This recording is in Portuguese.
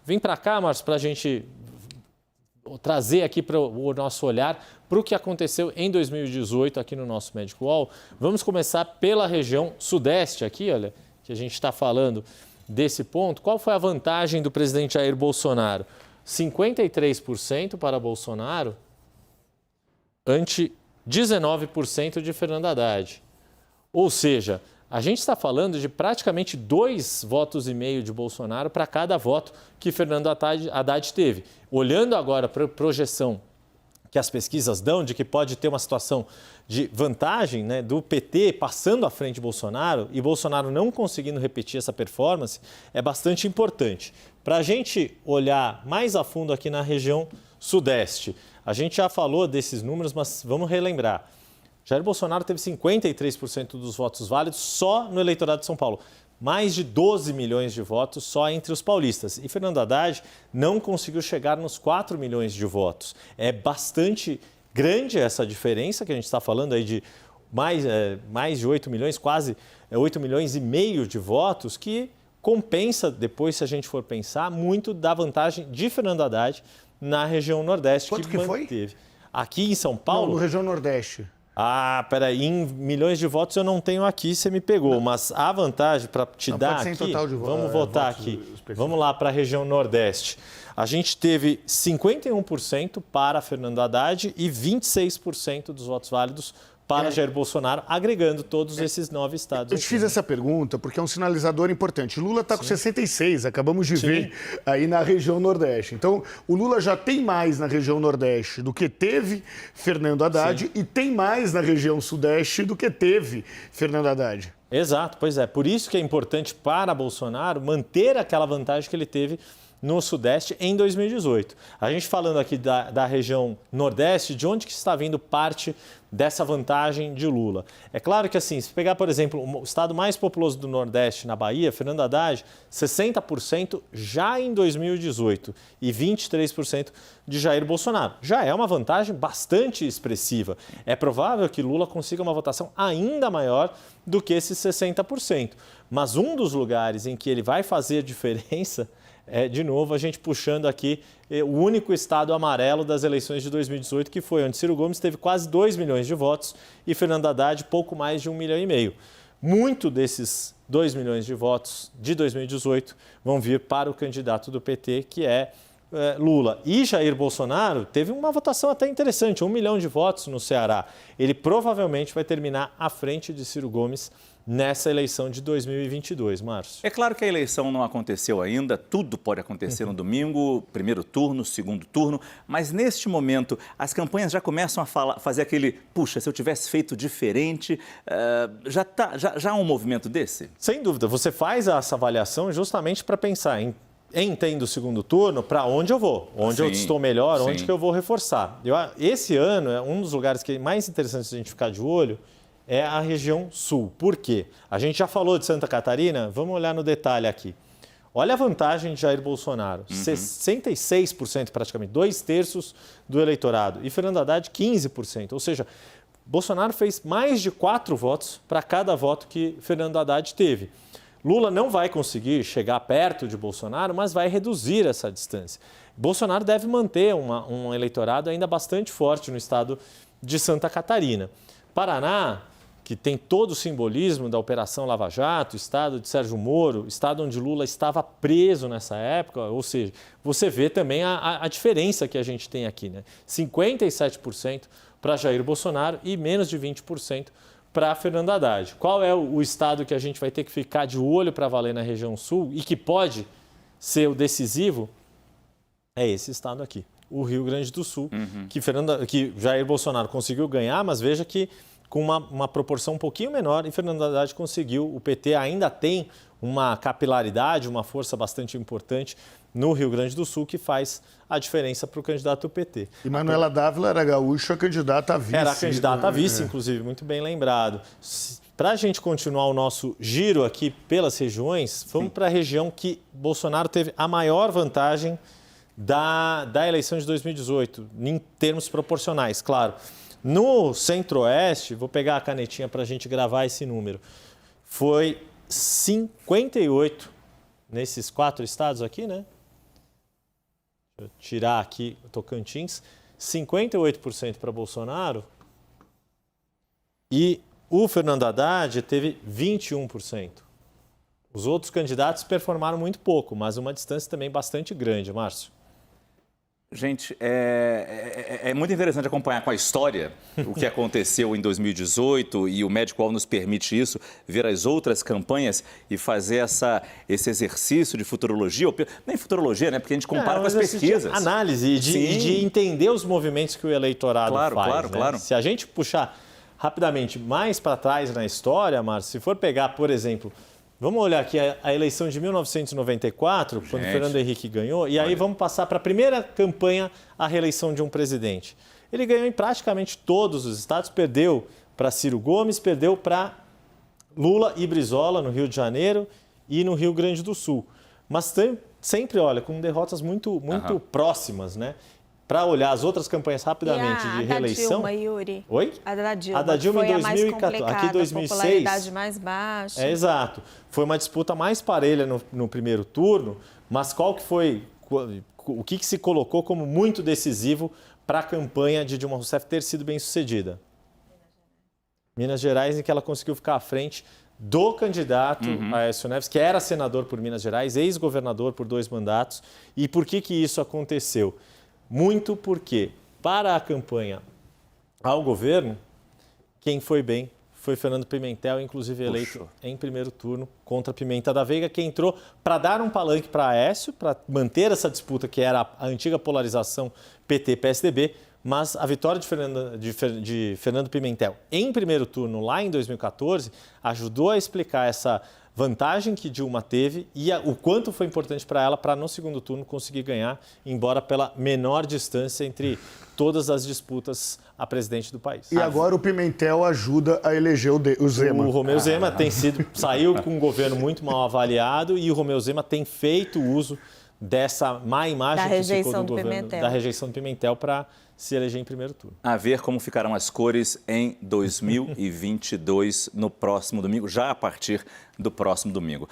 Vem para cá, Márcio, para a gente trazer aqui para o nosso olhar para o que aconteceu em 2018 aqui no nosso Médico UOL. Vamos começar pela região sudeste aqui, olha, que a gente está falando desse ponto. Qual foi a vantagem do presidente Jair Bolsonaro? 53% para Bolsonaro, ante 19% de Fernando Haddad. Ou seja, a gente está falando de praticamente 2,5 votos de Bolsonaro para cada voto que Fernando Haddad teve. Olhando agora para a projeção que as pesquisas dão de que pode ter uma situação de vantagem, né, do PT passando à frente de Bolsonaro e Bolsonaro não conseguindo repetir essa performance, é bastante importante. Para a gente olhar mais a fundo aqui na região sudeste, a gente já falou desses números, mas vamos relembrar. Jair Bolsonaro teve 53% dos votos válidos só no eleitorado de São Paulo. Mais de 12 milhões de votos só entre os paulistas. E Fernando Haddad não conseguiu chegar nos 4 milhões de votos. É bastante grande essa diferença que a gente está falando aí de mais de 8 milhões, quase 8 milhões e meio de votos, que compensa, depois, se a gente for pensar, muito da vantagem de Fernando Haddad na região Nordeste. Quanto que manteve. Foi? Aqui em São Paulo... Não, na região Nordeste. Ah, peraí, em milhões de votos eu não tenho aqui, você me pegou, mas a vantagem para te dar aqui, vamos votar aqui, vamos lá para a região Nordeste. A gente teve 51% para Fernando Haddad e 26% dos votos válidos para Jair Bolsonaro, agregando todos esses 9 estados. Eu te fiz essa pergunta porque é um sinalizador importante. Lula está com 66, acabamos de ver aí na região Nordeste. Então, o Lula já tem mais na região Nordeste do que teve Fernando Haddad e tem mais na região Sudeste do que teve Fernando Haddad. Exato, pois é. Por isso que é importante para Bolsonaro manter aquela vantagem que ele teve no Sudeste em 2018. A gente falando aqui da região Nordeste, de onde que está vindo parte dessa vantagem de Lula? É claro que assim, se pegar, por exemplo, o estado mais populoso do Nordeste, na Bahia, Fernando Haddad, 60% já em 2018 e 23% de Jair Bolsonaro. Já é uma vantagem bastante expressiva. É provável que Lula consiga uma votação ainda maior do que esses 60%. Mas um dos lugares em que ele vai fazer diferença de novo, a gente puxando aqui o único estado amarelo das eleições de 2018, que foi onde Ciro Gomes teve quase 2 milhões de votos e Fernando Haddad pouco mais de 1,5 milhão. Muito desses 2 milhões de votos de 2018 vão vir para o candidato do PT, que é Lula. E Jair Bolsonaro teve uma votação até interessante, 1 milhão de votos no Ceará. Ele provavelmente vai terminar à frente de Ciro Gomes nessa eleição de 2022, Márcio. É claro que a eleição não aconteceu ainda, tudo pode acontecer no domingo, primeiro turno, segundo turno, mas neste momento as campanhas já começam a fazer aquele, puxa, se eu tivesse feito diferente, já há um movimento desse? Sem dúvida, você faz essa avaliação justamente para pensar em tendo o segundo turno, para onde eu vou, onde eu estou melhor, onde que eu vou reforçar. Esse ano, é um dos lugares que é mais interessante a gente ficar de olho, é a região sul. Por quê? A gente já falou de Santa Catarina, vamos olhar no detalhe aqui. Olha a vantagem de Jair Bolsonaro, 66% praticamente, 2/3 do eleitorado, e Fernando Haddad 15%, ou seja, Bolsonaro fez mais de 4 votos para cada voto que Fernando Haddad teve. Lula não vai conseguir chegar perto de Bolsonaro, mas vai reduzir essa distância. Bolsonaro deve manter um eleitorado ainda bastante forte no estado de Santa Catarina. Paraná, que tem todo o simbolismo da Operação Lava Jato, estado de Sérgio Moro, estado onde Lula estava preso nessa época, ou seja, você vê também a diferença que a gente tem aqui, né? 57% para Jair Bolsonaro e menos de 20% para Fernando Haddad. Qual é o estado que a gente vai ter que ficar de olho para valer na região sul e que pode ser o decisivo? É esse estado aqui, o Rio Grande do Sul, que Jair Bolsonaro conseguiu ganhar, mas veja que com uma proporção um pouquinho menor, e Fernando Haddad conseguiu. O PT ainda tem uma capilaridade, uma força bastante importante no Rio Grande do Sul, que faz a diferença para o candidato do PT. E Manuela Dávila era gaúcha, candidata a vice. Era candidata a vice, inclusive, muito bem lembrado. Para a gente continuar o nosso giro aqui pelas regiões, vamos para a região que Bolsonaro teve a maior vantagem da eleição de 2018, em termos proporcionais, claro. No Centro-Oeste, vou pegar a canetinha para a gente gravar esse número, foi 58 nesses 4 estados aqui, né? eu tirar aqui o Tocantins, 58% para Bolsonaro e o Fernando Haddad teve 21%. Os outros candidatos performaram muito pouco, mas uma distância também bastante grande, Márcio. Gente, é muito interessante acompanhar com a história o que aconteceu em 2018 e o Médico nos permite isso, ver as outras campanhas e fazer esse exercício de futurologia, ou nem futurologia, né? Porque a gente compara com as pesquisas. De análise e de entender os movimentos que o eleitorado faz. Claro. Se a gente puxar rapidamente mais para trás na história, Márcio, se for pegar, por exemplo... Vamos olhar aqui a eleição de 1994, quando Fernando Henrique ganhou, e aí vamos passar para a primeira campanha, a reeleição de um presidente. Ele ganhou em praticamente todos os estados, perdeu para Ciro Gomes, perdeu para Lula e Brizola no Rio de Janeiro e no Rio Grande do Sul. Mas sempre, olha, com derrotas muito próximas, né? Para olhar as outras campanhas rapidamente de reeleição... A da Dilma, Yuri? Oi? A da Dilma. A da Dilma foi em 2014. Aqui em 2006... A popularidade mais baixa. Exato. Foi uma disputa mais parelha no primeiro turno, mas qual que foi... O que se colocou como muito decisivo para a campanha de Dilma Rousseff ter sido bem sucedida? Minas Gerais, em que ela conseguiu ficar à frente do candidato Aécio Neves, que era senador por Minas Gerais, ex-governador por 2 mandatos. E por que isso aconteceu? Muito porque, para a campanha ao governo, quem foi bem foi Fernando Pimentel, inclusive eleito em primeiro turno contra Pimenta da Veiga, que entrou para dar um palanque para Aécio, para manter essa disputa que era a antiga polarização PT-PSDB, mas a vitória de Fernando Pimentel em primeiro turno, lá em 2014, ajudou a explicar essa vantagem que Dilma teve e o quanto foi importante para ela para no segundo turno conseguir ganhar, embora pela menor distância entre todas as disputas a presidente do país. E agora o Pimentel ajuda a eleger o Zema. O Romeu Zema saiu com um governo muito mal avaliado e o Romeu Zema tem feito uso dessa má imagem que ficou do governo, da rejeição do Pimentel para se eleger em primeiro turno. A ver como ficarão as cores em 2022, no próximo domingo, já a partir do próximo domingo.